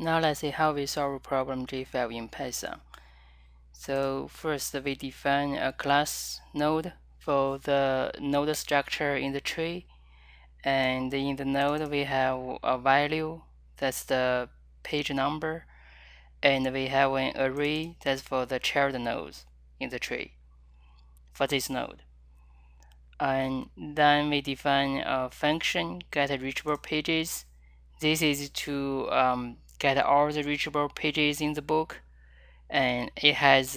Now let's see how we solve problem J5 in Python. So first we define a class node for the node structure in the tree, and in the node we have a value, that's the page number, and we have an array, that's for the child nodes in the tree for this node. And then we define a function get reachable pages. This is to get all the reachable pages in the book, and it has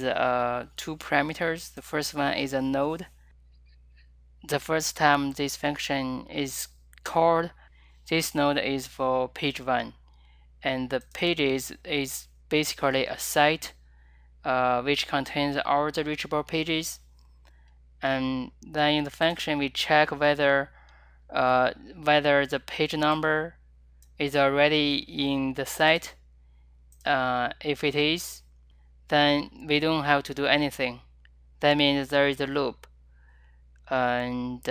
two parameters. The first one is a node. The first time this function is called, this node is for page 1, and the pages is basically a site which contains all the reachable pages. And then in the function we check whether the page number is already in the site. If it is, then we don't have to do anything. That means there is a loop. And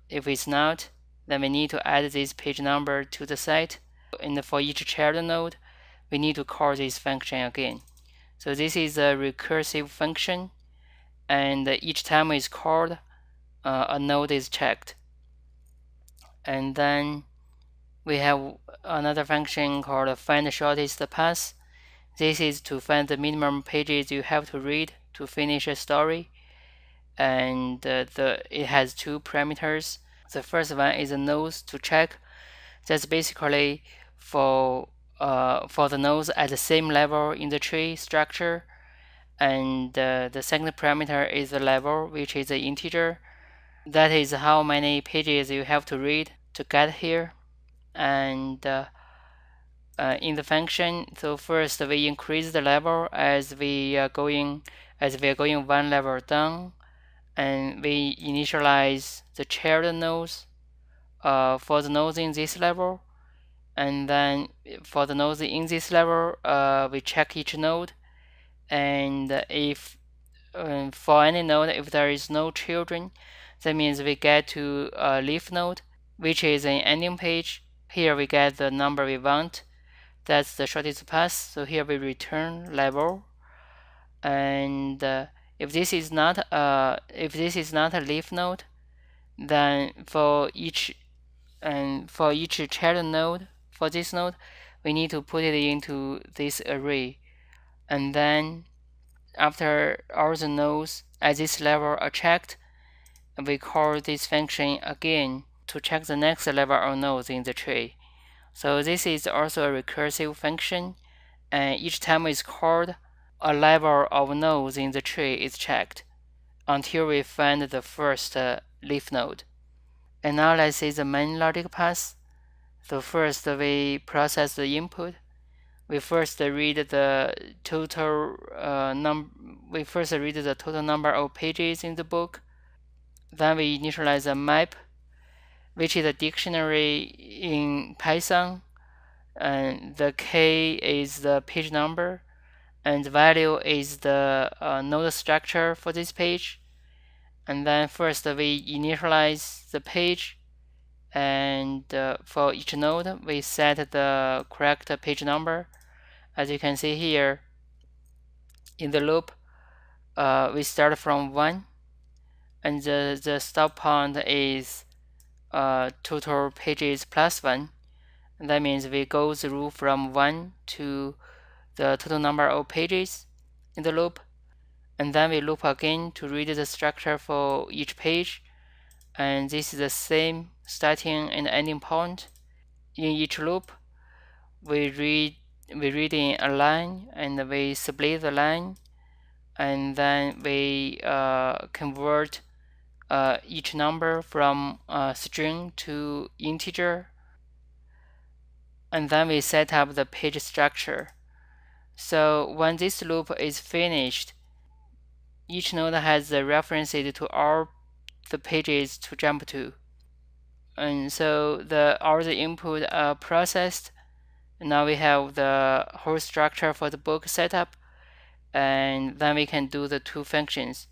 if it's not, then we need to add this page number to the site. And for each child node, we need to call this function again. So this is a recursive function, and each time it's called, a node is checked. And then we have another function called find the shortest path. This is to find the minimum pages you have to read to finish a story. And it has two parameters. The first one is a nodes to check. That's basically for the nodes at the same level in the tree structure. And the second parameter is the level, which is an integer. That is how many pages you have to read to get here. And in the function, so first we increase the level as we are going one level down, and we initialize the child nodes for the nodes in this level. And then for the nodes in this level, we check each node, and if for any node, if there is no children, that means we get to a leaf node, which is an ending page. Here we get the number we want. That's the shortest path. So here we return level. And if this is not a leaf node, then for each child node for this node, we need to put it into this array. And then after all the nodes at this level are checked, we call this function again to check the next level of nodes in the tree. So this is also a recursive function, and each time it's called, a level of nodes in the tree is checked until we find the first leaf node. And now let's see the main logic path. So first we process the input. We first read the total number of pages in the book. Then we initialize a map, which is a dictionary in Python, and the k is the page number, and the value is the node structure for this page. And then first we initialize the page, and for each node we set the correct page number. As you can see here in the loop, we start from 1, and the stop point is total pages plus 1. And that means we go through from 1 to the total number of pages in the loop, and then we loop again to read the structure for each page. And this is the same starting and ending point. In each loop, we read in a line, and we split the line, and then we convert each number from string to integer, and then we set up the page structure. So when this loop is finished, each node has the references to all the pages to jump to. And so all the input are processed. Now we have the whole structure for the book setup, and then we can do the two functions.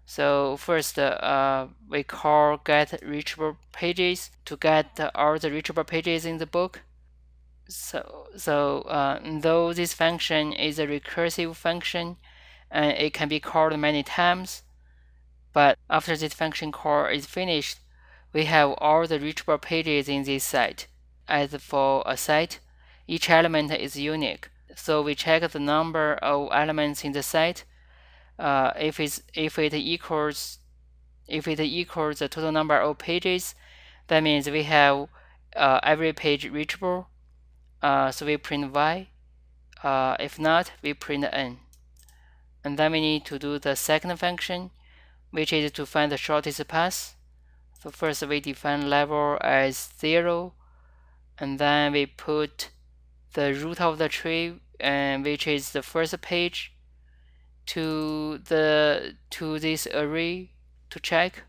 So first we call get reachable pages to get all the reachable pages in the book. Though this function is a recursive function and it can be called many times, but after this function call is finished, we have all the reachable pages in this set. As for a set, each element is unique, so we check the number of elements in the set. If it equals the total number of pages, that means we have every page reachable. So we print y. If not, we print n. And then we need to do the second function, which is to find the shortest path. So first we define level as 0, and then we put the root of the tree, which is the first page, to this array to check,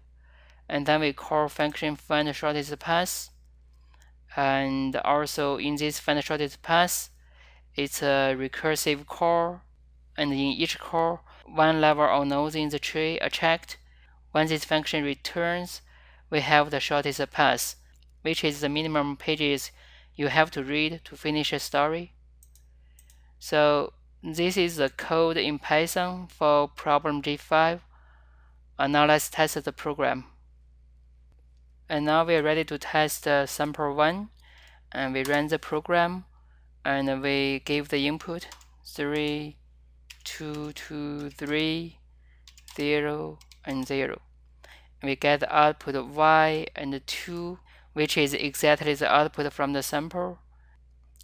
and then we call function find the shortest path. And also in this find the shortest path, it's a recursive call, and in each call, one level of nodes in the tree are checked. When this function returns, we have the shortest path, which is the minimum pages you have to read to finish a story. So this is the code in Python for problem J5. Now let's test the program. And now we are ready to test sample 1, and we run the program, and we give the input 3, 2, 2, 3, 0, and 0. We get the output y and 2, which is exactly the output from the sample.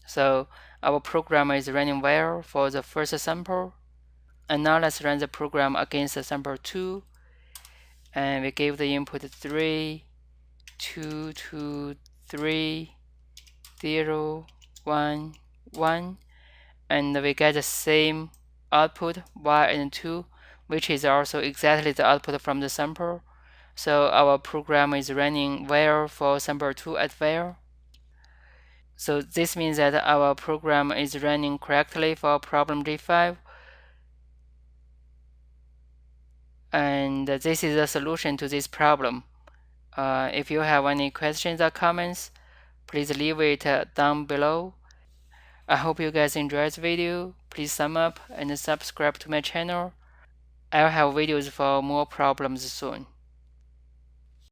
So our program is running well for the first sample. And now let's run the program against the sample 2. And we give the input 3, 2, 2, 3, 0, 1, 1. And we get the same output y and 2, which is also exactly the output from the sample. So our program is running well for sample 2 as well. So this means that our program is running correctly for problem J5. And this is the solution to this problem. If you have any questions or comments, please leave it down below. I hope you guys enjoyed this video. Please thumb up and subscribe to my channel. I'll have videos for more problems soon.